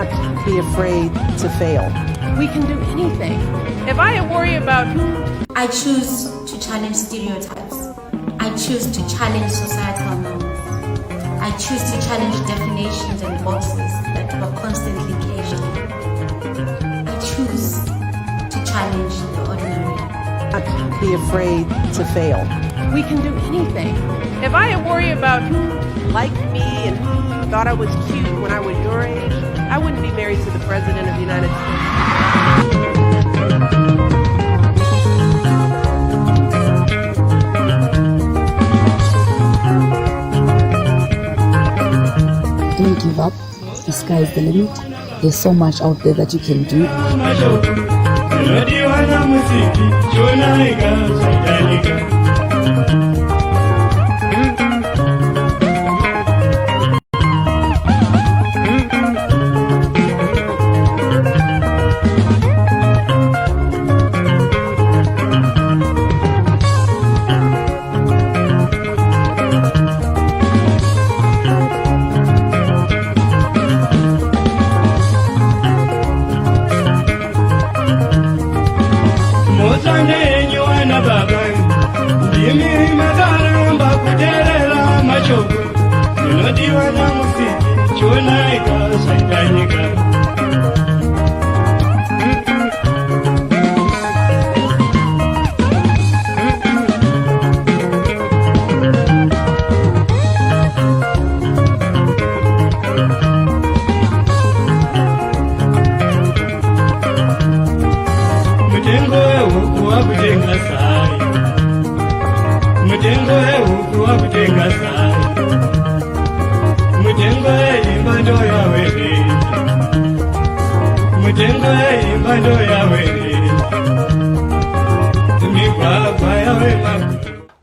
Not be afraid to fail. We can do anything. If I worry about I choose to challenge stereotypes. I choose to challenge societal norms. I choose to challenge definitions and boxes that were constantly caged in. I choose to challenge the ordinary. Not be afraid to fail. We can do anything. If I worry about who liked me and who thought I was cute when I was your age, I wouldn't be married to the President of the United States. Don't give up. The sky is the limit. There's so much out there that you can do.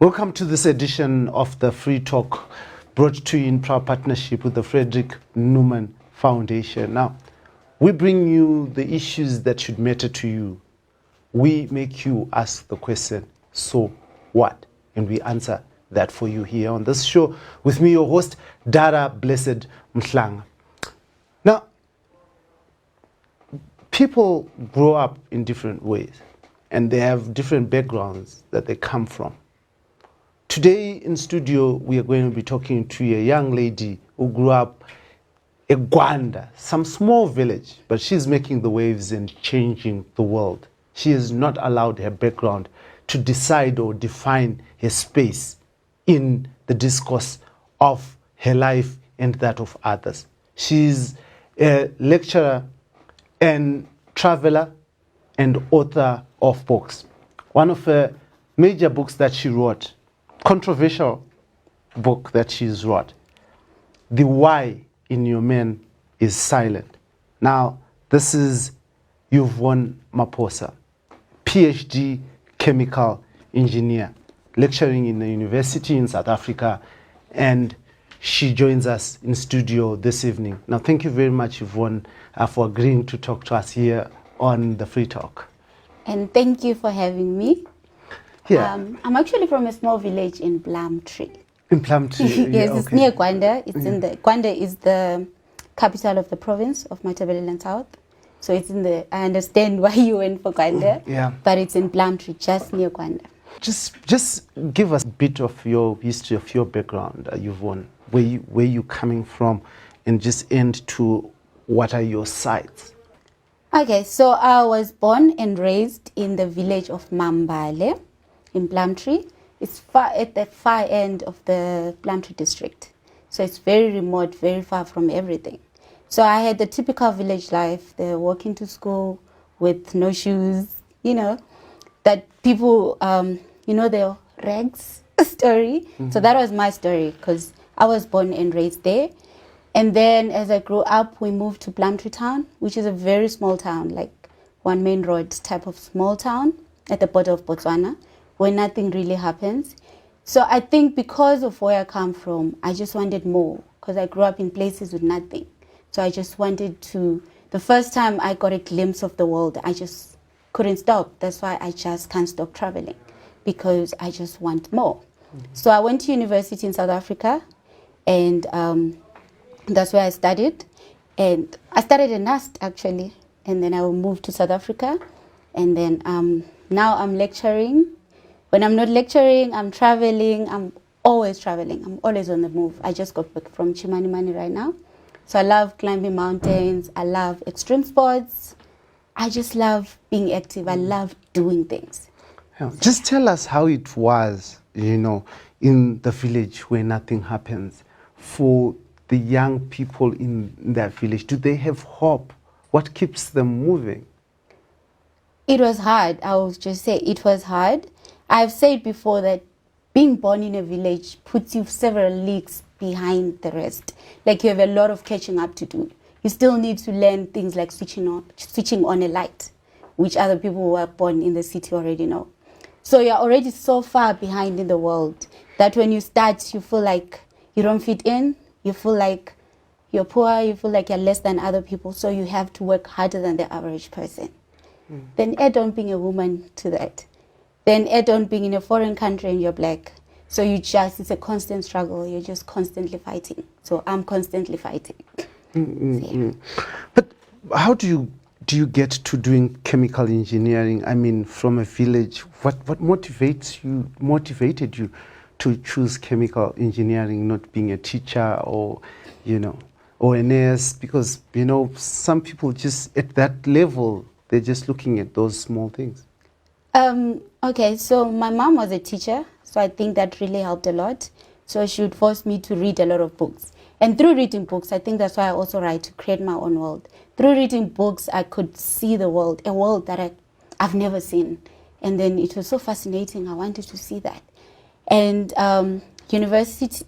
Welcome to this edition of the Free Talk, brought to you in proud partnership with the Frederick Newman Foundation. Now, we bring you the issues that should matter to you. We make you ask the question, so what? And we answer that for you here on this show with me, your host, Dara Blessed Mhlanga. Now, people grow up in different ways and they have different backgrounds that they come from. Today in studio, we are going to be talking to a young lady who grew up in Gwanda, some small village, but she's making the waves and changing the world. She has not allowed her background to decide or define her space in the discourse of her life and that of others. She's a lecturer and traveler and author of books. One of her major books that she wrote, controversial book that she's wrote, The Why in Your Men is Silent. Now, this is Yvonne Maposa, PhD chemical engineer, lecturing in the university in South Africa, and she joins us in studio this evening. Now, thank you very much, Yvonne, for agreeing to talk to us here on the Free Talk. And thank you for having me. Yeah. I'm actually from a small village in Plumtree. In Plumtree? Yes, it's near Gwanda. It's in the Gwanda is the capital of the province of Matabeleland South. So it's in the, I understand why you went for Gwanda, Yeah. but it's in Plumtree, just near Gwanda. Just give us a bit of your history, of your background, Yvonne, where you coming from, and just end to what are your sites. Okay, so I was born and raised in the village of Mambale in Plumtree. It's far at the far end of the Plumtree district. So it's very remote, very far from everything. So I had the typical village life, the walking to school with no shoes, you know, that people, you know, the rags story. Mm-hmm. So that was my story because I was born and raised there. And then as I grew up, we moved to Plumtree town, which is a very small town, like one main road type of small town at the border of Botswana, where nothing really happens. So I think because of where I come from, I just wanted more because I grew up in places with nothing. So I just wanted to, the first time I got a glimpse of the world, I just couldn't stop. That's why I just can't stop traveling, because I just want more. Mm-hmm. So I went to university in South Africa, and that's where I studied. And I started a NAST actually, and then I moved to South Africa, and then now I'm lecturing. When I'm not lecturing, I'm traveling. I'm always traveling. I'm always on the move. I just got back from Chimanimani right now. So I love climbing mountains. I love extreme sports. I just love being active. I love doing things. Yeah. Just tell us how it was, in the village where nothing happens. For the young people in that village, do they have hope? What keeps them moving? It was hard. I will just say it was hard. I've said before that being born in a village puts you several leagues behind the rest. Like you have a lot of catching up to do. You still need to learn things like switching on a light, which other people who are born in the city already know. So you're already so far behind in the world that when you start, you feel like you don't fit in. You feel like you're poor. You feel like you're less than other people. So you have to work harder than the average person. Then add on being a woman to that. Then add on being in a foreign country and you're black. So it's a constant struggle. You're just constantly fighting. So I'm constantly fighting. So, yeah. But how do you get to doing chemical engineering? I mean, from a village, what motivated you to choose chemical engineering, not being a teacher or a nurse? Because, some people just at that level, they're just looking at those small things. Okay, so my mom was a teacher, so I think that really helped a lot. So she would force me to read a lot of books. And through reading books, I think that's why I also write, to create my own world. Through reading books, I could see the world, a world that I've never seen. And then it was so fascinating. I wanted to see that. And university,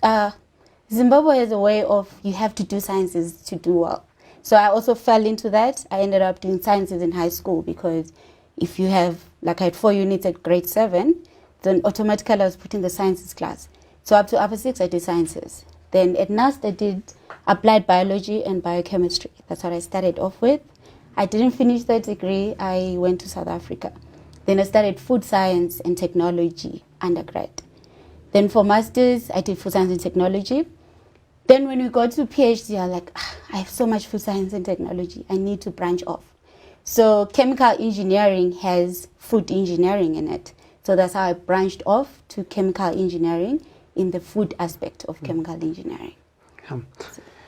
Zimbabwe has a way of, you have to do sciences to do well. So I also fell into that. I ended up doing sciences in high school because if you have, like I had 4 units at grade 7, then automatically I was put in the sciences class. So up to upper 6, I did sciences. Then at NAST, I did applied biology and biochemistry. That's what I started off with. I didn't finish that degree. I went to South Africa. Then I started food science and technology undergrad. Then for masters, I did food science and technology. Then when we got to PhD, I was like, I have so much food science and technology. I need to branch off. So chemical engineering has food engineering in it. So that's how I branched off to chemical engineering in the food aspect of chemical engineering.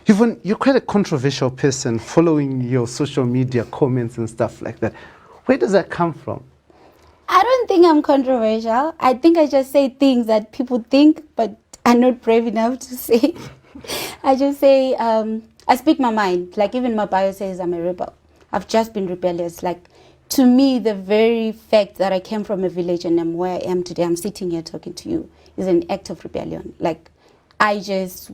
You're quite a controversial person, following your social media comments and stuff like that. Where does that come from? I don't think I'm controversial. I think I just say things that people think but are not brave enough to say. I just say, I speak my mind. Like even my bio says I'm a rebel. I've just been rebellious. Like to me, the very fact that I came from a village and I'm where I am today, I'm sitting here talking to you, is an act of rebellion. Like I just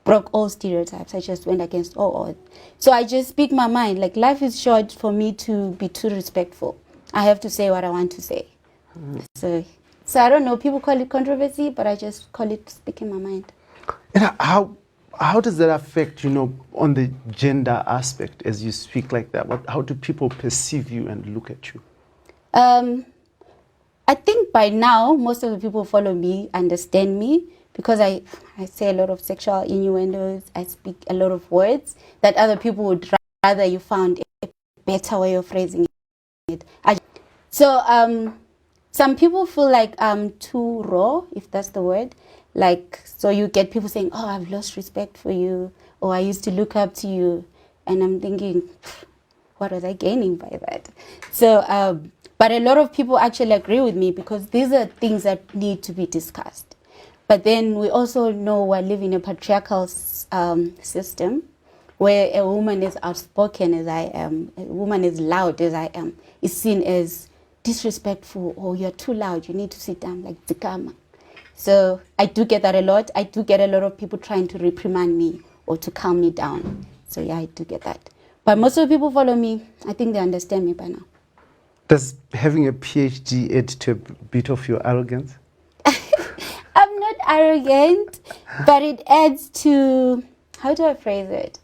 broke all stereotypes. I just went against all odds. So I just speak my mind. Like life is short for me to be too respectful. I have to say what I want to say. So I don't know. People call it controversy, but I just call it speaking my mind. And how does that affect, on the gender aspect as you speak like that? How do people perceive you and look at you? I think by now, most of the people who follow me understand me because I say a lot of sexual innuendos. I speak a lot of words that other people would rather you found a better way of phrasing it. So some people feel like I'm too raw, if that's the word. Like, so you get people saying, oh, I've lost respect for you, or I used to look up to you. And I'm thinking, what was I gaining by that? So, but a lot of people actually agree with me because these are things that need to be discussed. But then we also know we're living in a patriarchal system where a woman is outspoken as I am, a woman is loud as I am, is seen as disrespectful, or you're too loud, you need to sit down, like Zikama. So I do get that a lot. I do get a lot of people trying to reprimand me or to calm me down. So yeah, I do get that. But most of the people follow me. I think they understand me by now. Does having a PhD add to a bit of your arrogance? I'm not arrogant, but it adds to, how do I phrase it?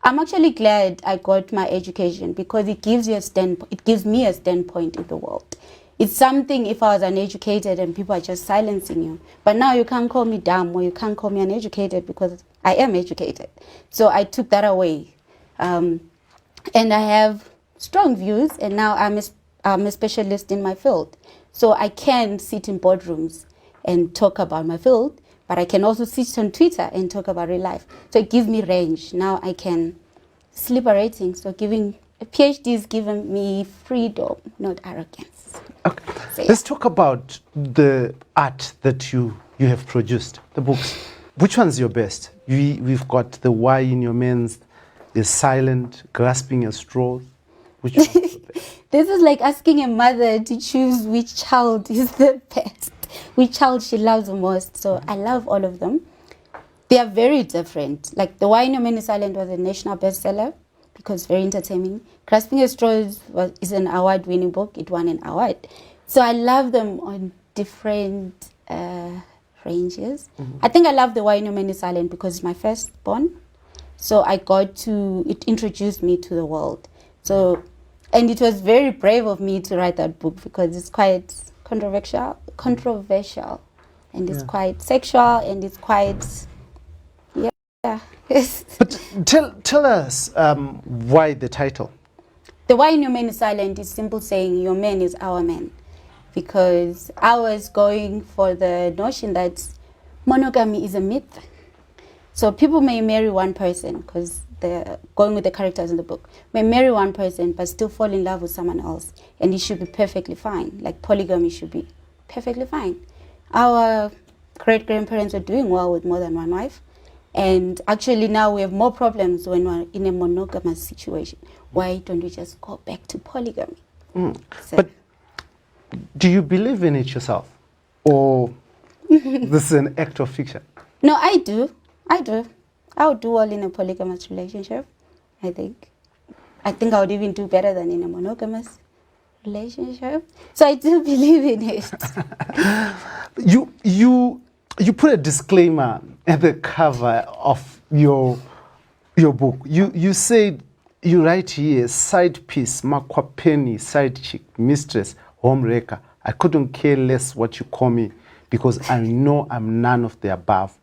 I'm actually glad I got my education because it gives me a standpoint in the world. It's something if I was uneducated and people are just silencing you. But now you can't call me dumb or you can't call me uneducated because I am educated. So I took that away. And I have strong views, and now I'm a specialist in my field. So I can sit in boardrooms and talk about my field, but I can also sit on Twitter and talk about real life. So it gives me range. Now I can, it's liberating. So giving a PhD is giving me freedom, not arrogance. Okay. So, yeah. Let's talk about the art that you have produced, the books. Which one's your best? We've got the Why in Your Men's, the Silent, Grasping at Straws. Which one's the best? This is like asking a mother to choose which child is the best, which child she loves the most. So I love all of them. They are very different. Like the Why in Your Men is Silent was a national bestseller because it's very entertaining. Grasping at Straws is an award-winning book. It won an award. So I love them on different ranges. I think I love the Why in Your Men is Silent because it's my firstborn. So it introduced me to the world. So, and it was very brave of me to write that book because it's quite controversial, and it's quite sexual, and it's quite, yeah. But tell us why the title. The Why in Your Men is Silent is simple saying your man is our man. Because I was going for the notion that monogamy is a myth. So people may marry one person, because they're going with the characters in the book, may marry one person but still fall in love with someone else, and it should be perfectly fine. Like polygamy should be perfectly fine. Our great-grandparents were doing well with more than one wife, and actually now we have more problems when we're in a monogamous situation. Why don't we just go back to polygamy? So, But do you believe in it yourself? Or this is an act of fiction? no, I do. I would do well in a polygamous relationship, I think. I think I would even do better than in a monogamous relationship. So I do believe in it. You put a disclaimer at the cover of your book. You said, you write here, side piece, makwapeni, side chick, mistress, homewrecker. I couldn't care less what you call me because I know I'm none of the above.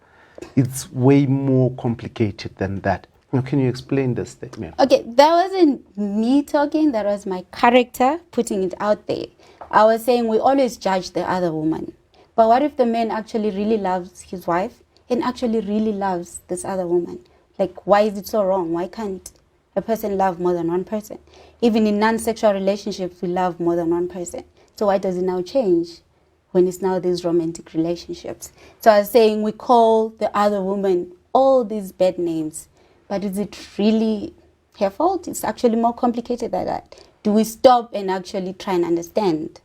It's way more complicated than that. Now, can you explain this statement? Okay, that wasn't me talking, that was my character putting it out there. I was saying we always judge the other woman. But what if the man actually really loves his wife and actually really loves this other woman? Like, why is it so wrong? Why can't a person love more than one person? Even in non-sexual relationships, we love more than one person. So why does it now change when it's now these romantic relationships? So I was saying we call the other woman all these bad names, but is it really her fault? It's actually more complicated than that. Do we stop and actually try and understand?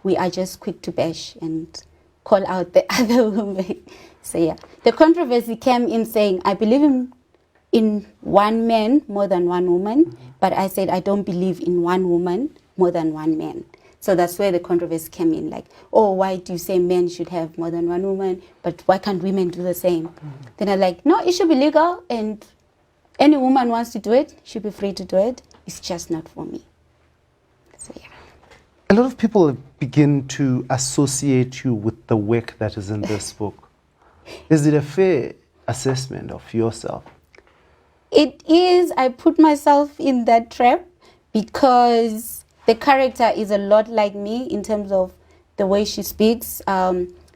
We are just quick to bash and call out the other woman. So yeah, the controversy came in saying I believe in one man more than one woman, but I said I don't believe in one woman more than one man. So that's where the controversy came in, like, oh, why do you say men should have more than one woman, but why can't women do the same? Then I'm like, no, it should be legal, and any woman wants to do it, should be free to do it. It's just not for me. So yeah. A lot of people begin to associate you with the work that is in this book. Is it a fair assessment of yourself? It is. I put myself in that trap because the character is a lot like me in terms of the way she speaks.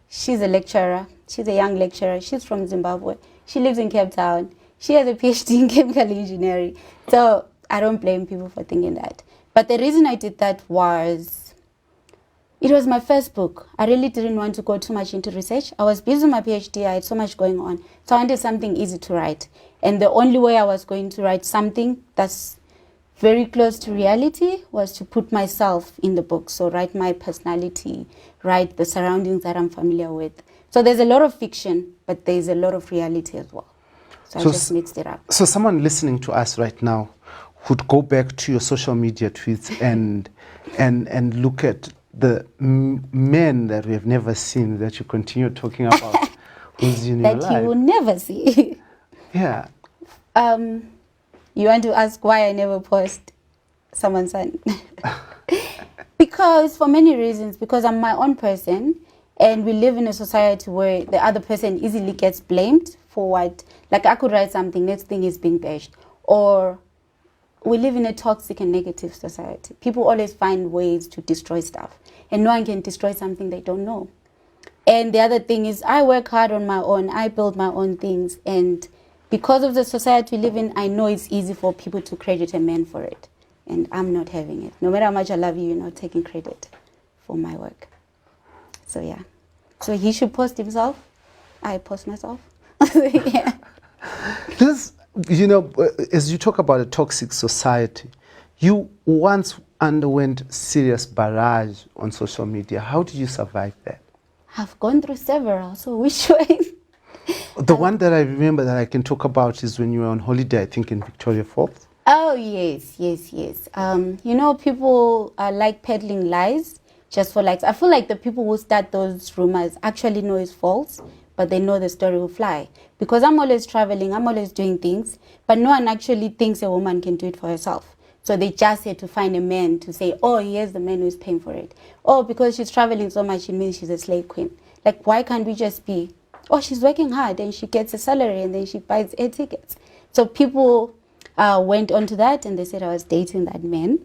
She's a lecturer. She's a young lecturer. She's from Zimbabwe. She lives in Cape Town. She has a PhD in chemical engineering. So I don't blame people for thinking that. But the reason I did that was, it was my first book. I really didn't want to go too much into research. I was busy with my PhD. I had so much going on. So I wanted something easy to write. And the only way I was going to write something that's very close to reality was to put myself in the book. So write my personality, write the surroundings that I'm familiar with. So there's a lot of fiction, but there's a lot of reality as well. So I just mixed it up. So someone listening to us right now would go back to your social media tweets and look at the men that we have never seen that you continue talking about who's in your life. That you will never see. Yeah. You want to ask why I never post someone's son? Because for many reasons. Because I'm my own person, and we live in a society where the other person easily gets blamed for what. Like I could write something, next thing is being bashed, or we live in a toxic and negative society. People always find ways to destroy stuff, and no one can destroy something they don't know. And the other thing is, I work hard on my own. I build my own things, and because of the society we live in, I know it's easy for people to credit a man for it, and I'm not having it. No matter how much I love you, you're not taking credit for my work. So yeah, so he should post himself. I post myself. Yeah. This, you know, as you talk about a toxic society, you once underwent serious barrage on social media. How did you survive that? I've gone through several, so which one? The one that I remember that I can talk about is when you were on holiday, I think in Victoria Falls. Oh, yes. You know, people like peddling lies just for likes. I feel like the people who start those rumors actually know it's false, but they know the story will fly. Because I'm always traveling, I'm always doing things, but no one actually thinks a woman can do it for herself. So they just had to find a man to say, oh, here's the man who's paying for it. Oh, because she's traveling so much, it means she's a slave queen. Like, why can't we just be, oh, she's working hard and she gets a salary and then she buys air tickets. So people went on to that and they said I was dating that man.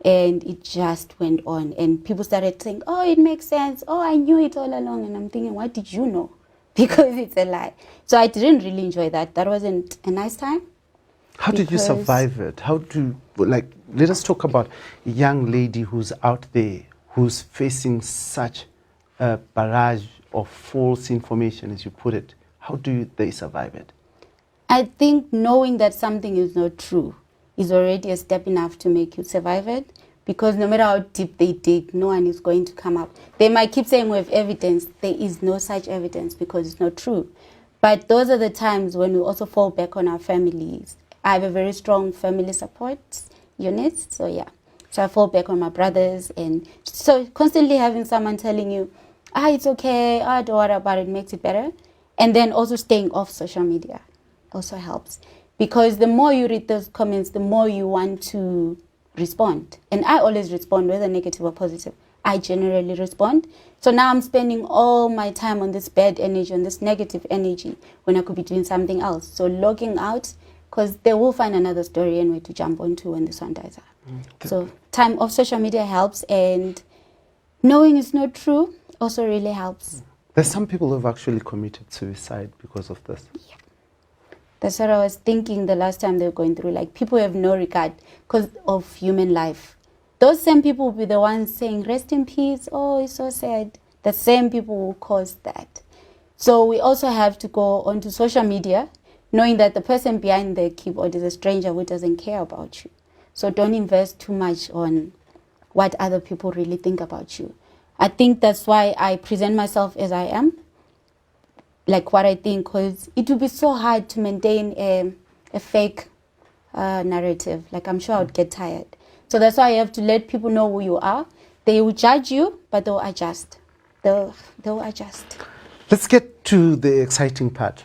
And it just went on. And people started saying, oh, it makes sense. Oh, I knew it all along. And I'm thinking, what did you know? Because it's a lie. So I didn't really enjoy that. That wasn't a nice time. How did you survive it? How do, like, let us talk about a young lady who's out there, who's facing such a barrage of false information, as you put it. How do they survive it? I think knowing that something is not true is already a step enough to make you survive it. Because no matter how deep they dig, no one is going to come up. They might keep saying we have evidence. There is no such evidence because it's not true. But those are the times when we also fall back on our families. I have a very strong family support unit, so yeah. So I fall back on my brothers, and so constantly having someone telling you, it's okay, don't worry about it, makes it better. And then also staying off social media also helps. Because the more you read those comments, the more you want to respond. And I always respond, whether negative or positive. I generally respond. So now I'm spending all my time on this bad energy, on this negative energy, when I could be doing something else. So logging out, because they will find another story anyway to jump onto when this one dies out. So time off social media helps, and knowing it's not true also really helps. There's some people who have actually committed suicide because of this. Yeah. That's what I was thinking the last time they were going through. Like, people have no regard because of human life. Those same people will be the ones saying, rest in peace, oh, it's so sad. The same people will cause that. So we also have to go onto social media knowing that the person behind the keyboard is a stranger who doesn't care about you. So don't invest too much on what other people really think about you. I think that's why I present myself as I am, like what I think, because it would be so hard to maintain a fake narrative. Like, I'm sure I would get tired. So that's why you have to let people know who you are. They will judge you, but they'll adjust. They'll adjust. Let's get to the exciting part.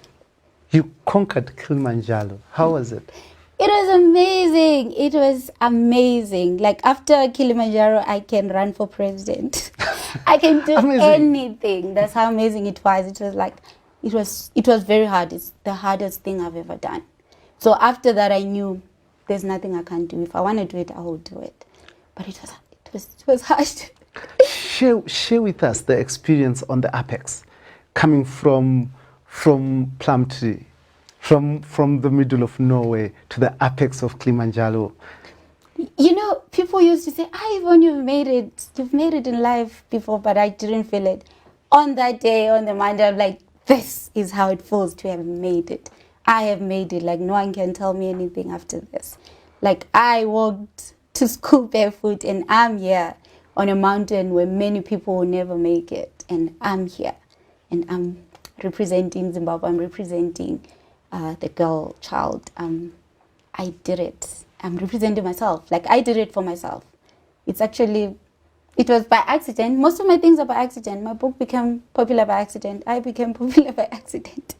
You conquered Kilimanjaro. How was it? It was amazing. It was amazing. Like, after Kilimanjaro, I can run for president. I can do anything. That's how amazing it was. It was like, it was very hard. It's the hardest thing I've ever done. So after that, I knew there's nothing I can't do. If I want to do it, I will do it. But it was hard. Share with us the experience on the apex, coming from Plumtree, from the middle of Norway to the apex of Kilimanjaro. You know, people used to say, Yvonne, you've made it in life before, but I didn't feel it. On that day, on the Monday, I'm like, this is how it feels to have made it. I have made it. Like, no one can tell me anything after this. Like, I walked to school barefoot, and I'm here on a mountain where many people will never make it. And I'm here. And I'm representing Zimbabwe. I'm representing the girl child. I did it. I'm representing myself. Like, I did it for myself. It was by accident. Most of my things are by accident. My book became popular by accident. I became popular by accident.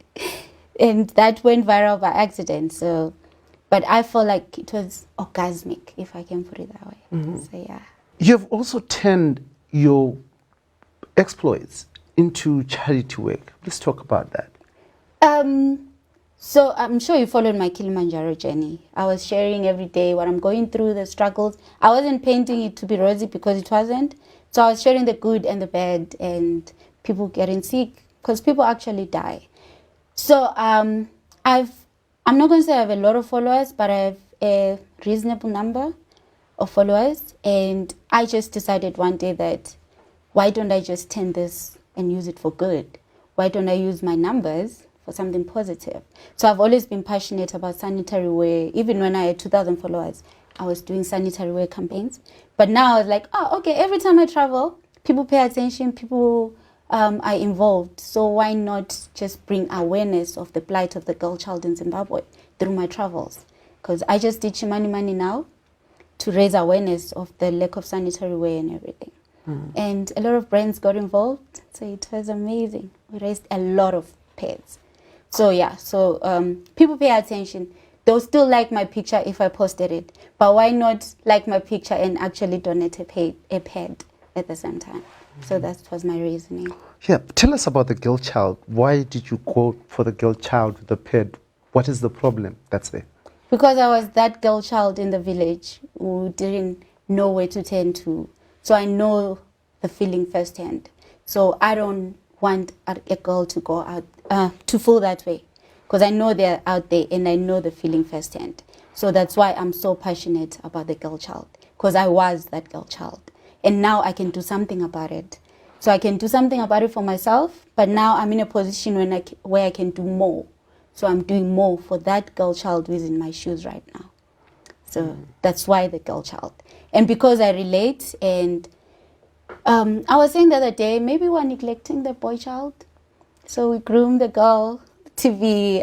And that went viral by accident. So, but I feel like it was orgasmic, if I can put it that way. Mm-hmm. So, yeah. You've also turned your exploits into charity work. Let's talk about that. So I'm sure you followed my Kilimanjaro journey. I was sharing every day what I'm going through, the struggles. I wasn't painting it to be rosy because it wasn't. So I was sharing the good and the bad and people getting sick because people actually die. So I'm not going to say I have a lot of followers, but I have a reasonable number of followers. And I just decided one day that why don't I just turn this and use it for good? Why don't I use my numbers for something positive? So I've always been passionate about sanitary wear. Even when I had 2,000 followers, I was doing sanitary wear campaigns. But now I was like, oh, okay, every time I travel, people pay attention, people are involved. So why not just bring awareness of the plight of the girl child in Zimbabwe through my travels? Because I just did Chimani now to raise awareness of the lack of sanitary wear and everything. And a lot of brands got involved. So it was amazing. We raised a lot of pads. So yeah, so people pay attention. They'll still like my picture if I posted it. But why not like my picture and actually donate a pad at the same time? So that was my reasoning. Yeah, tell us about the girl child. Why did you go for the girl child with the pad? What is the problem that's there? Because I was that girl child in the village who didn't know where to turn to. So I know the feeling firsthand. So I don't want a girl to go out, to feel that way. Because I know they're out there and I know the feeling firsthand. So that's why I'm so passionate about the girl child. Because I was that girl child. And now I can do something about it. So I can do something about it for myself. But now I'm in a position where I can do more. So I'm doing more for that girl child who is in my shoes right now. So that's why the girl child. And because I relate, and I was saying the other day, maybe we're neglecting the boy child. So we groom the girl to be,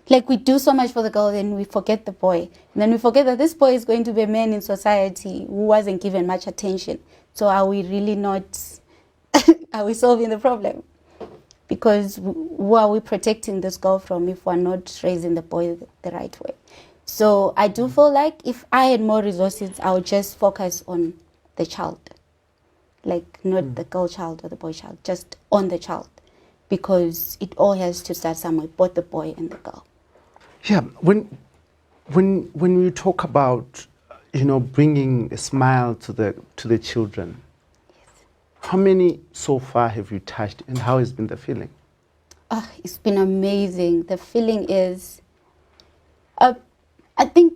like we do so much for the girl, then we forget the boy. And then we forget that this boy is going to be a man in society who wasn't given much attention. So are we really not, are we solving the problem? Because who are we protecting this girl from if we're not raising the boy the right way? So I do feel like if I had more resources, I would just focus on the child. Like not the girl child or the boy child, just on the child. Because it all has to start somewhere, both the boy and the girl. Yeah, when you talk about, bringing a smile to the children, how many so far have you touched and how has been the feeling? It's been amazing. The feeling is, I think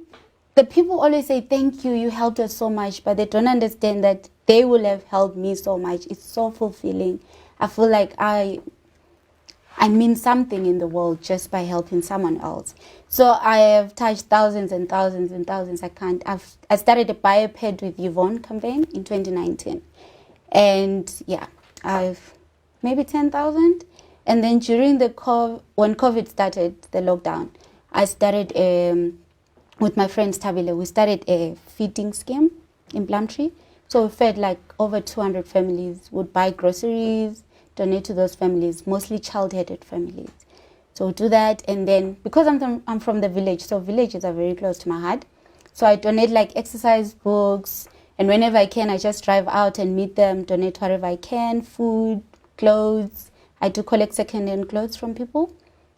the people always say, thank you, you helped us so much, but they don't understand that they will have helped me so much. It's so fulfilling. I feel like I mean something in the world just by helping someone else. So I have touched thousands and thousands and thousands. I started a bioped with Yvonne campaign in 2019. And yeah, I've maybe 10,000. And then during when COVID started, the lockdown, I started with my friend Tabile, we started a feeding scheme in Plumtree. So we fed like over 200 families, would buy groceries, donate to those families, mostly child-headed families. So we do that, and then because I'm from the village, so villages are very close to my heart. So I donate like exercise books, and whenever I can, I just drive out and meet them, donate whatever I can, food, clothes. I do collect second-hand clothes from people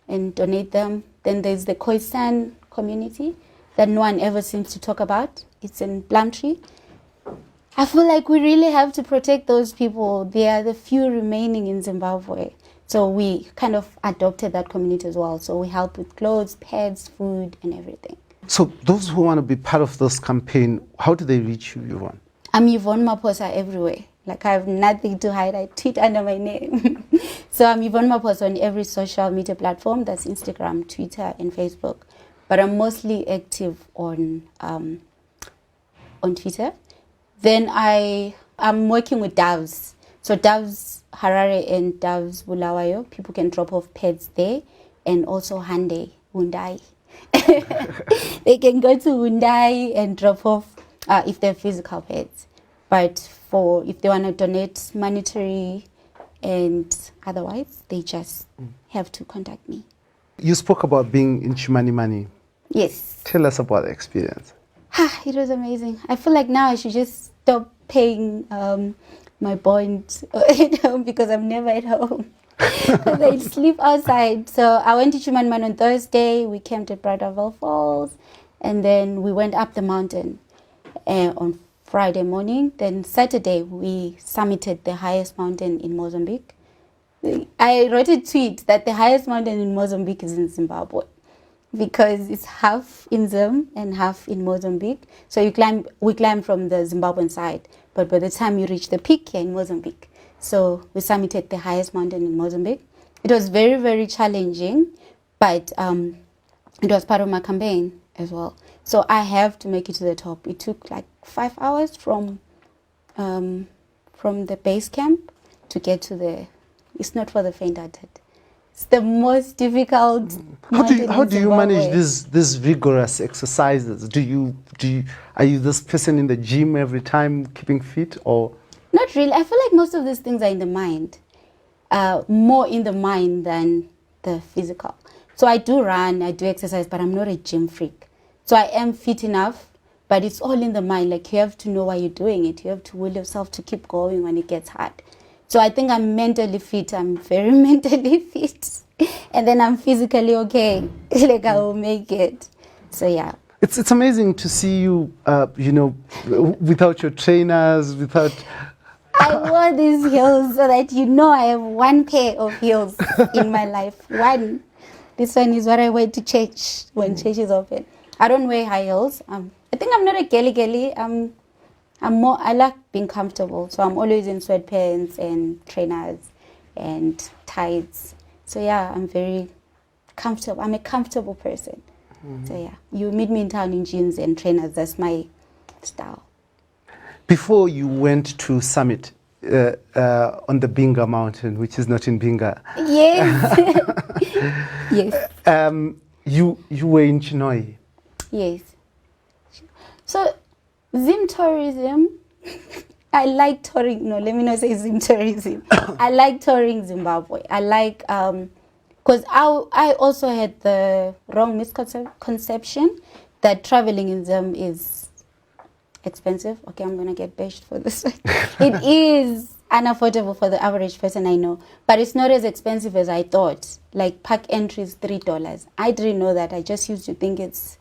and donate them. Then there's the Khoisan community that no one ever seems to talk about. It's in Plumtree. I feel like we really have to protect those people. They are the few remaining in Zimbabwe. So we kind of adopted that community as well. So we help with clothes, pads, food, and everything. So those who want to be part of this campaign, how do they reach you, Yvonne? I'm Yvonne Maposa everywhere. Like I have nothing to hide. I tweet under my name. So I'm Yvonne Maposa on every social media platform. That's Instagram, Twitter, and Facebook. But I'm mostly active on Twitter. Then I'm working with Doves. So Doves Harare and Doves Bulawayo, people can drop off pets there. And also Hande, Hyundai. They can go to Hyundai and drop off if they're physical pets. But if they want to donate monetary and otherwise, they just have to contact me. You spoke about being in Chimani. Yes. Tell us about the experience. It was amazing. I feel like now I should just stop paying my bond at home because I'm never at home. They'd sleep outside. So I went to Chimanman on Thursday. We camped at Bradaville Falls. And then we went up the mountain on Friday morning. Then Saturday, we summited the highest mountain in Mozambique. I wrote a tweet that the highest mountain in Mozambique is in Zimbabwe, because it's half in Zim and half in Mozambique. So we climb from the Zimbabwean side, but by the time you reach the peak, you're in Mozambique. So we summited the highest mountain in Mozambique. It was very, very challenging, but it was part of my campaign as well. So I have to make it to the top. It took like 5 hours from the base camp to get to the. It's not for the faint-hearted. It's the most difficult. How do you manage these vigorous exercises? Are you this person in the gym every time keeping fit, or? Not really. I feel like most of these things are in the mind, more in the mind than the physical. So I do run, I do exercise, but I'm not a gym freak. So I am fit enough, but it's all in the mind. Like, you have to know why you're doing it. You have to will yourself to keep going when it gets hard. So I think I'm mentally fit. I'm very mentally fit. And then I'm physically okay. Like, I will make it. So yeah. It's amazing to see you, without your trainers, without... I wore these heels so that I have one pair of heels in my life. One. This one is what I wear to church when church is open. I don't wear high heels. I think I'm not a girly. I like being comfortable. So I'm always in sweatpants and trainers and tights. So yeah, I'm very comfortable. I'm a comfortable person. So yeah, you meet me in town in jeans and trainers. That's my style. Before you went to summit on the Binga mountain, which is not in Binga. Yes. Yes. You were in Chinoi. Yes. So Zim tourism, I like touring. No, let me not say Zim tourism. I like touring Zimbabwe. I like, because I also had the wrong misconception that traveling in Zim is expensive. Okay, I'm going to get bashed for this one. It is unaffordable for the average person I know, but it's not as expensive as I thought. Like, park entry is $3. I didn't know that. I just used to think it's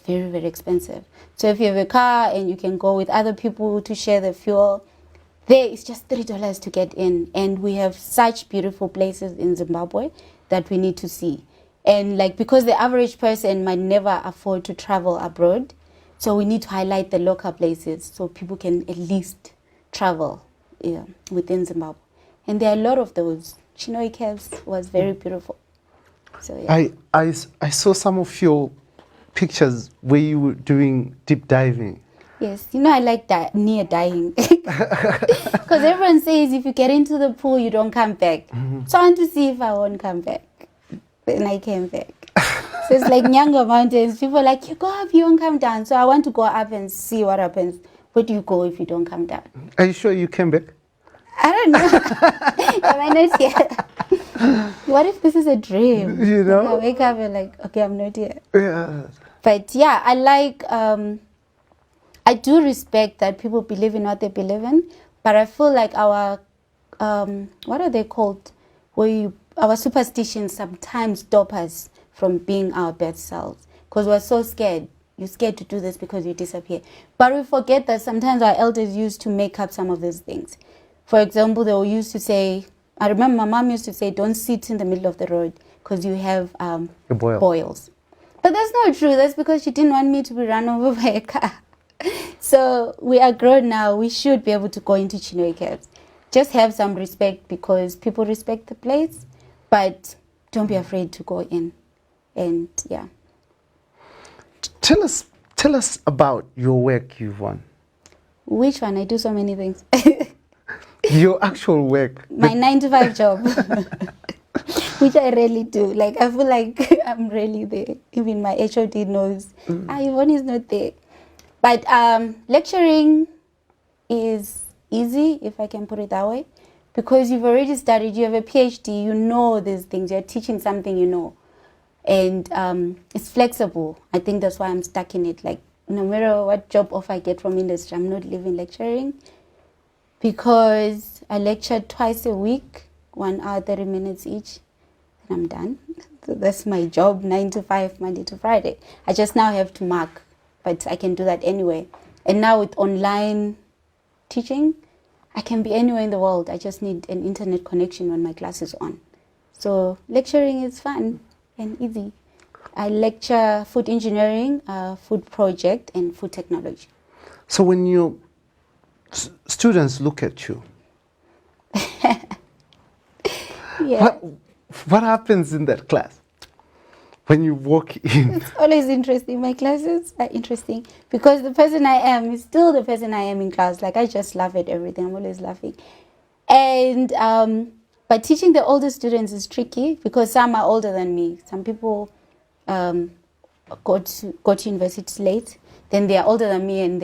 very, very expensive. So if you have a car and you can go with other people to share the fuel, there it's just $3 to get in. And we have such beautiful places in Zimbabwe that we need to see. And like, because the average person might never afford to travel abroad, so we need to highlight the local places so people can at least travel within Zimbabwe. And there are a lot of those. Chinoi Caves was very beautiful. So yeah. I saw some of your pictures where you were doing deep diving. Yes, I like that near dying. Because everyone says if you get into the pool, you don't come back. So I want to see if I won't come back. Then I came back. So it's like Nyanga Mountains. People are like, you go up, you won't come down. So I want to go up and see what happens. Where do you go if you don't come down? Are you sure you came back? I don't know. Am I not here? What if this is a dream? Like I wake up and like, okay, I'm not here. Yeah. But yeah, I like, I do respect that people believe in what they believe in, but I feel like our, what are they called? Our superstitions sometimes stop us from being our best selves because we're so scared. You're scared to do this because you disappear. But we forget that sometimes our elders used to make up some of these things. For example, they used to say, I remember my mom used to say, don't sit in the middle of the road because you have boils. But that's not true. That's because she didn't want me to be run over by a car. So we are grown now. We should be able to go into Chinoi Caves. Just have some respect because people respect the place, but don't be afraid to go in. And yeah. Tell us about your work you've won. Which one? I do so many things. Your actual work. My 9-to-5 job. Which I rarely do. Like, I feel like I'm really there. Even my HOD knows. Yvonne is not there. But lecturing is easy, if I can put it that way. Because you've already studied, you have a PhD, you know these things. You're teaching something you know. And it's flexible. I think that's why I'm stuck in it. Like, no matter what job offer I get from industry, I'm not leaving lecturing. Because I lecture twice a week 1 hour, 30 minutes each, and I'm done. So that's my job, 9 to 5, Monday to Friday. I just now have to mark, but I can do that anyway. And now with online teaching, I can be anywhere in the world. I just need an internet connection when my class is on. So lecturing is fun and easy. I lecture food engineering, food project, and food technology. So when your students look at you, Yeah. what happens in that class when you walk in? It's always interesting. My classes are interesting because the person I am is still the person I am in class. Like, I just laugh at everything. I'm always laughing. And but teaching the older students is tricky because some are older than me. Some people go to university late. Then they are older than me and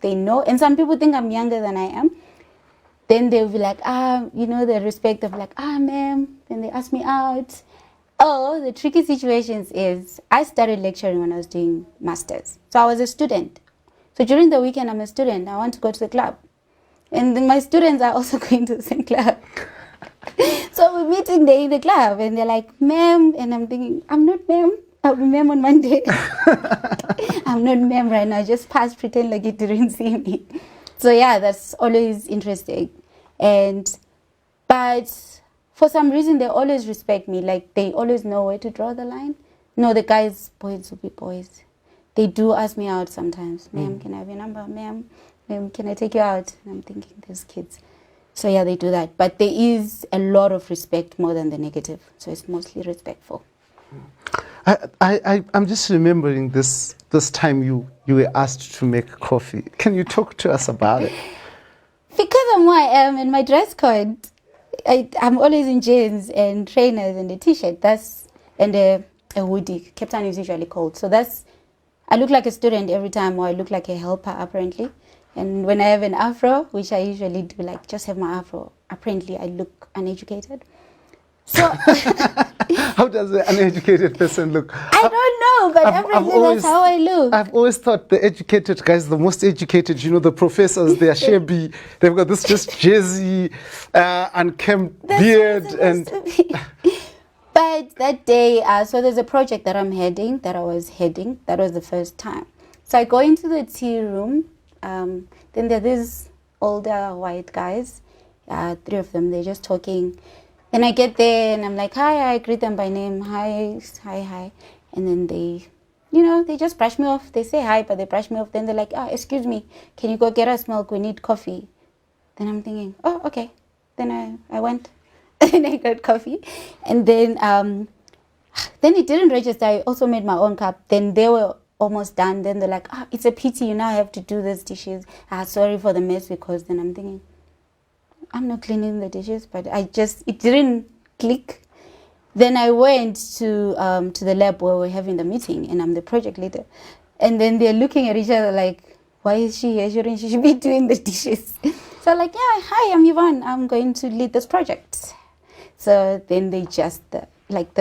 they know. And some people think I'm younger than I am. Then they'll be like, the respect of like, ma'am. Then they ask me out. Oh, the tricky situations is I started lecturing when I was doing masters. So I was a student. So during the weekend, I'm a student. I want to go to the club. And then my students are also going to the same club. So we're meeting there in the club. And they're like, ma'am. And I'm thinking, I'm not ma'am. I'll be ma'am on Monday. I'm not ma'am right now. Just pass, pretend like you didn't see me. So yeah, that's always interesting. But for some reason, they always respect me. Like, they always know where to draw the line. No, the guys, boys will be boys. They do ask me out sometimes. Ma'am, can I have your number? Ma'am, can I take you out? And I'm thinking, there's kids. So yeah, they do that. But there is a lot of respect more than the negative. So it's mostly respectful. I'm just remembering this time you were asked to make coffee. Can you talk to us about it? Because of who I am and my dress code, I'm always in jeans and trainers and a t-shirt. And a hoodie. Cape Town is usually cold. So I look like a student every time, or I look like a helper apparently. And when I have an afro, which I usually do, like just have my afro, apparently I look uneducated. So how does an uneducated person look? I don't know, but apparently that's how I look. I've always thought the educated guys, the most educated, the professors, they are shabby. They've got this just jazzy, unkempt beard. But that day, so there's a project that I was heading. That was the first time. So I go into the tea room. Then there are these older white guys, 3 of them. They're just talking. Then I get there and I'm like, hi, I greet them by name. Hi. And then they just brush me off. They say hi, but they brush me off. Then they're like, excuse me, can you go get us milk? We need coffee. Then I'm thinking, oh, okay. Then I went and I got coffee. And then it didn't register. I also made my own cup. Then they were almost done. Then they're like, it's a pity you now have to do these dishes. Sorry for the mess, because then I'm thinking, I'm not cleaning the dishes, but it didn't click. Then I went to the lab where we're having the meeting, and I'm the project leader. And then they're looking at each other like, why is she here? Shouldn't she be doing the dishes? So I'm like, yeah, hi, I'm Yvonne. I'm going to lead this project. So then they just, the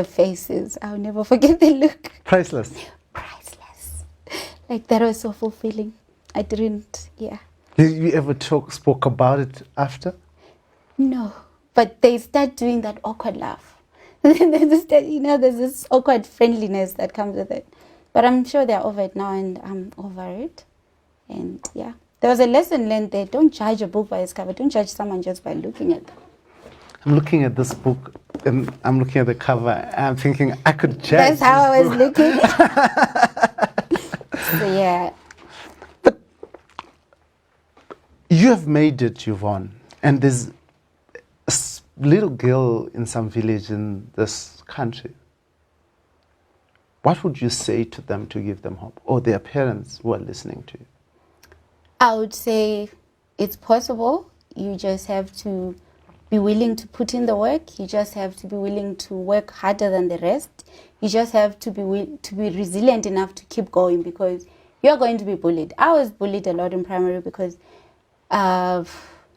faces, I'll never forget the look. Priceless. Like, that was so fulfilling. I didn't, yeah. Did you ever spoke about it after? No, but they start doing that awkward laugh. There's this awkward friendliness that comes with it. But I'm sure they're over it now, and I'm over it. And yeah, there was a lesson learned there. Don't judge a book by its cover. Don't judge someone just by looking at them. I'm looking at this book, and I'm looking at the cover, and I'm thinking, I could judge. That's how I was looking. So yeah. But you have made it, Yvonne, and there's a little girl in some village in this country. What would you say to them to give them hope, or their parents who are listening to you? I would say it's possible. You just have to be willing to put in the work. You just have to be willing to work harder than the rest. You just have to be resilient enough to keep going, because you're going to be bullied. I was bullied a lot in primary because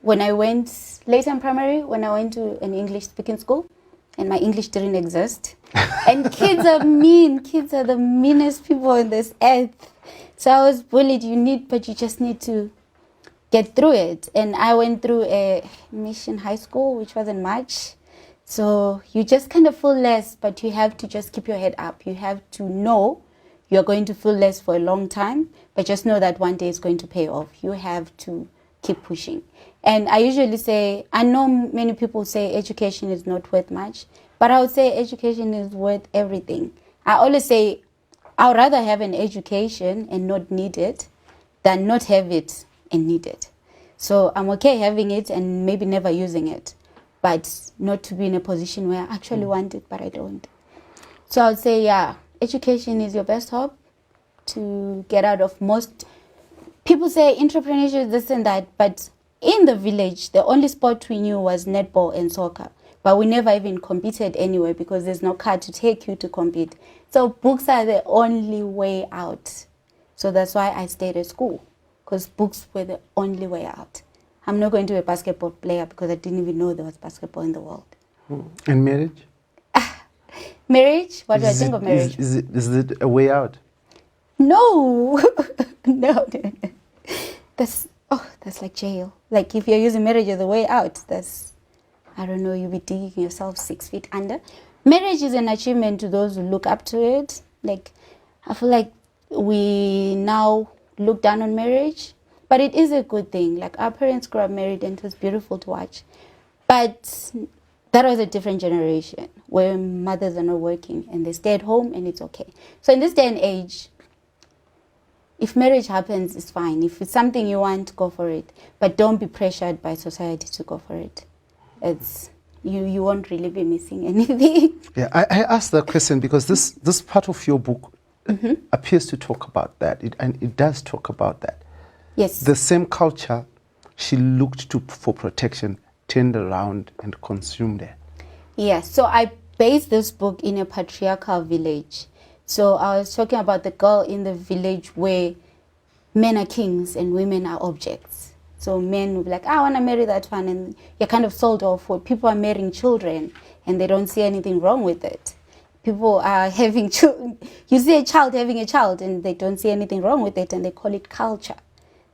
when I went later in primary, when I went to an English speaking school, and my English didn't exist. And kids are mean. Kids are the meanest people on this earth. So I was bullied. But you just need to get through it. And I went through a mission high school, which wasn't much. So you just kind of feel less, but you have to just keep your head up. You have to know you're going to feel less for a long time, but just know that one day it's going to pay off. You have to keep pushing. And I usually say, I know many people say education is not worth much, but I would say education is worth everything. I always say, I would rather have an education and not need it than not have it and need it. So I'm okay having it and maybe never using it, but not to be in a position where I actually want it, but I don't. So I would say, yeah, education is your best hope to get out of most. People say entrepreneurship, this and that, but in the village, the only sport we knew was netball and soccer. But we never even competed anywhere because there's no car to take you to compete. So books are the only way out. So that's why I stayed at school, because books were the only way out. I'm not going to be a basketball player because I didn't even know there was basketball in the world. And marriage? Marriage? What do I think of marriage? Is it a way out? No. No. That's like jail. Like if you're using marriage as a way out, that's, I don't know, you'll be digging yourself 6 feet under. Marriage is an achievement to those who look up to it. Like, I feel like we now look down on marriage, but it is a good thing. Like our parents grew up married and it was beautiful to watch. But that was a different generation where mothers are not working and they stay at home and it's okay. So in this day and age, if marriage happens, it's fine. If it's something you want, go for it. But don't be pressured by society to go for it. It's you won't really be missing anything. Yeah, I asked that question because this part of your book appears to talk about that, and it does talk about that. Yes. The same culture she looked to for protection turned around and consumed her. Yeah, so I based this book in a patriarchal village. So I was talking about the girl in the village where men are kings and women are objects. So men will be like, I want to marry that one, and you're kind of sold off. Where people are marrying children and they don't see anything wrong with it. People are having children. You see a child having a child and they don't see anything wrong with it and they call it culture.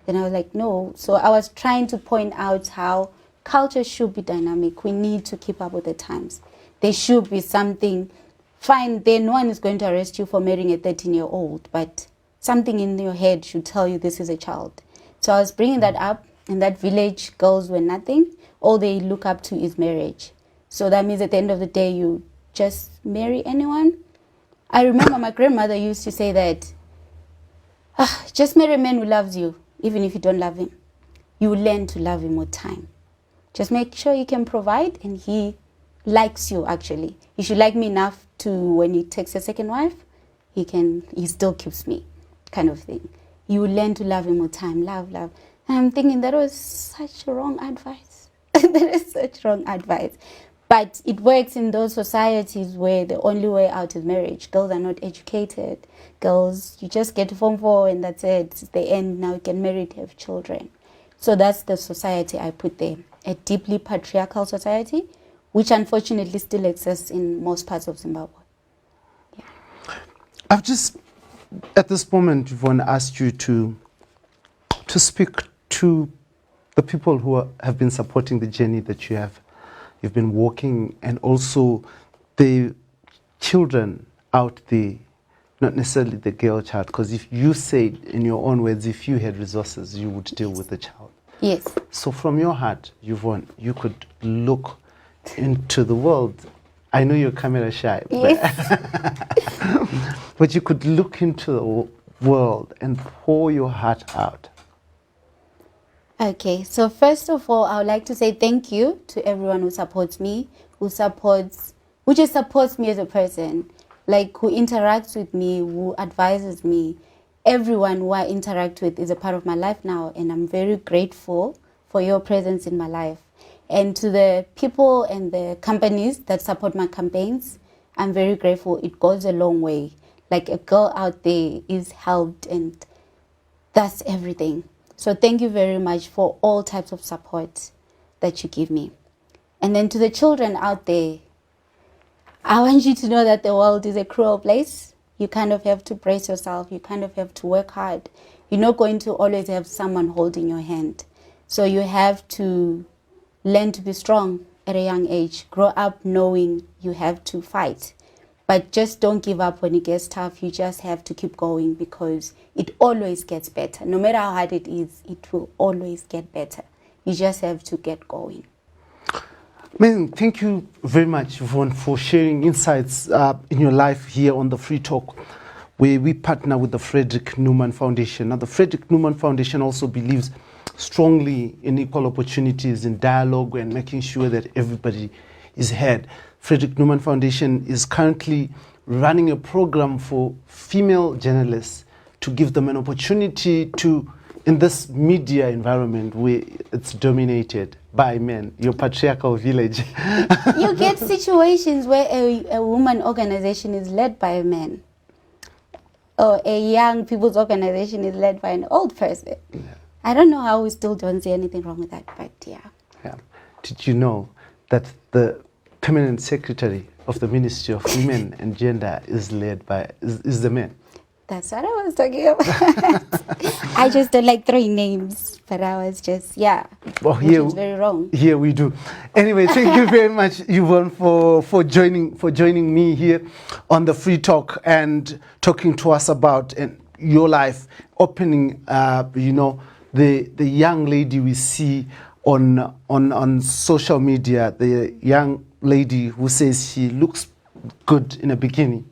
Then I was like, no. So I was trying to point out how culture should be dynamic. We need to keep up with the times. There should be something. Fine, then no one is going to arrest you for marrying a 13-year-old, but something in your head should tell you this is a child. So I was bringing that up. In that village, girls were nothing. All they look up to is marriage. So that means at the end of the day, you just marry anyone. I remember my grandmother used to say that, just marry a man who loves you, even if you don't love him. You will learn to love him with time. Just make sure he can provide and he likes you, actually. He should like me enough to, when he takes a second wife, he still keeps me, kind of thing. You will learn to love him with time. Love. And I'm thinking that was such wrong advice. That is such wrong advice. But it works in those societies where the only way out is marriage. Girls are not educated. Girls, you just get to Form 4 and that's it. It's the end. Now you can marry to have children. So that's the society I put there. A deeply patriarchal society, which unfortunately still exists in most parts of Zimbabwe. Yeah. I've just, at this moment, Yvonne, asked you to speak to the people who have been supporting the journey that you've been walking, and also the children out there, not necessarily the girl child, because if you said in your own words, if you had resources, you would deal with the child. Yes. So from your heart, Yvonne, you could look into the world. I know you're camera shy, yes. but you could look into the world and pour your heart out. Okay, so first of all, I would like to say thank you to everyone who supports me, who just supports me as a person, like who interacts with me, who advises me. Everyone who I interact with is a part of my life now, and I'm very grateful for your presence in my life. And to the people and the companies that support my campaigns, I'm very grateful. It goes a long way. Like a girl out there is helped, and that's everything. So thank you very much for all types of support that you give me. And then to the children out there, I want you to know that the world is a cruel place. You kind of have to brace yourself. You kind of have to work hard. You're not going to always have someone holding your hand. So you have to learn to be strong at a young age. Grow up knowing you have to fight. But just don't give up when it gets tough. You just have to keep going because it always gets better. No matter how hard it is, it will always get better. You just have to get going. Amazing. Thank you very much, Yvonne, for sharing insights in your life here on the Free Talk, where we partner with the Frederick Newman Foundation. Now, the Frederick Newman Foundation also believes strongly in equal opportunities, in dialogue, and making sure that everybody is heard. Frederick Newman Foundation is currently running a program for female journalists to give them an opportunity to, in this media environment where it's dominated by men, your patriarchal village. You get situations where a woman organization is led by a man, or a young people's organization is led by an old person. Yeah. I don't know how we still don't see anything wrong with that, but yeah. Did you know that the permanent secretary of the Ministry of Women and Gender is led by is the man? That's what I was talking about. I just don't like throwing names, but I was just, well, here, which is very wrong. Here we do. Anyway, thank you very much, Yvonne, for joining me here on the Free Talk and talking to us about your life, opening, the young lady we see on social media, the young lady who says she looks good in a bikini.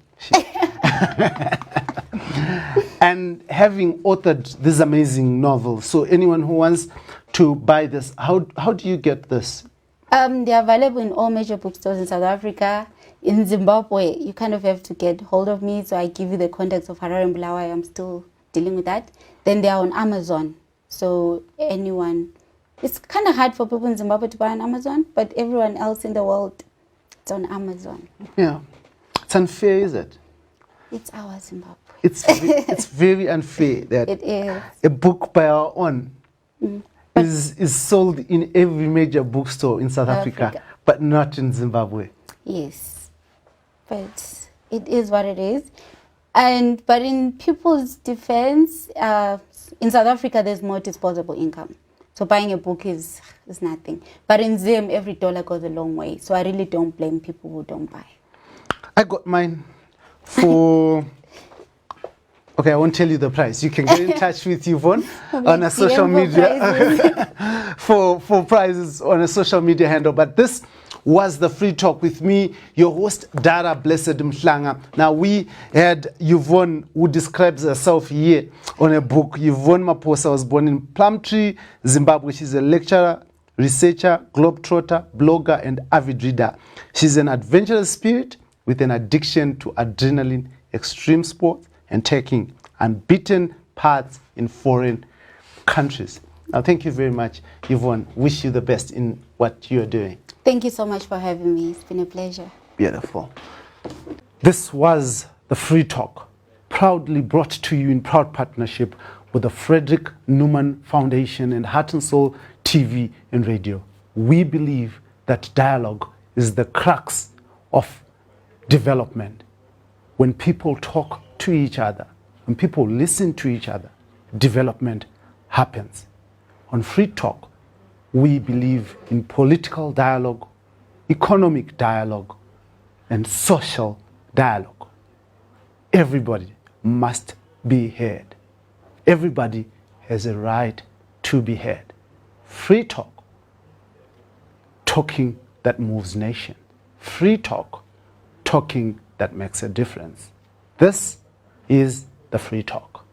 And having authored this amazing novel, so anyone who wants to buy this, how do you get this? They're available in all major bookstores in South Africa. In Zimbabwe, you kind of have to get hold of me, so I give you the contacts of Harare and Bulawayo. I'm still dealing with that. Then they are on Amazon, so anyone. It's kind of hard for people in Zimbabwe to buy on Amazon, but everyone else in the world, it's on Amazon. Yeah. It's unfair, is it? It's our Zimbabwe. It's very unfair that it is. A book by our own is sold in every major bookstore in South Africa, but not in Zimbabwe. Yes, but it is what it is. But in people's defense, in South Africa, there's more disposable income. So buying a book is nothing. But in Zim, every dollar goes a long way. So I really don't blame people who don't buy. I got mine for... Okay, I won't tell you the price. You can get in touch with Yvonne on a social media for prizes on a social media handle. But this was the Free Talk with me, your host, Dara Blessed Mhlanga. Now, we had Yvonne, who describes herself here on a book. Yvonne Maposa was born in Plumtree, Zimbabwe. She's a lecturer, researcher, globetrotter, blogger, and avid reader. She's an adventurous spirit with an addiction to adrenaline, extreme sports, and taking unbeaten paths in foreign countries. Now, thank you very much, Yvonne. Wish you the best in what you're doing. Thank you so much for having me. It's been a pleasure. Beautiful. This was the Free Talk, proudly brought to you in proud partnership with the Frederick Newman Foundation and Heart and Soul TV and Radio. We believe that dialogue is the crux of development. When people talk to each other, when people listen to each other, development happens. On Free Talk, we believe in political dialogue, economic dialogue, and social dialogue. Everybody must be heard. Everybody has a right to be heard. Free Talk, talking that moves nation. Free Talk, talking that makes a difference. This is the Free Talk.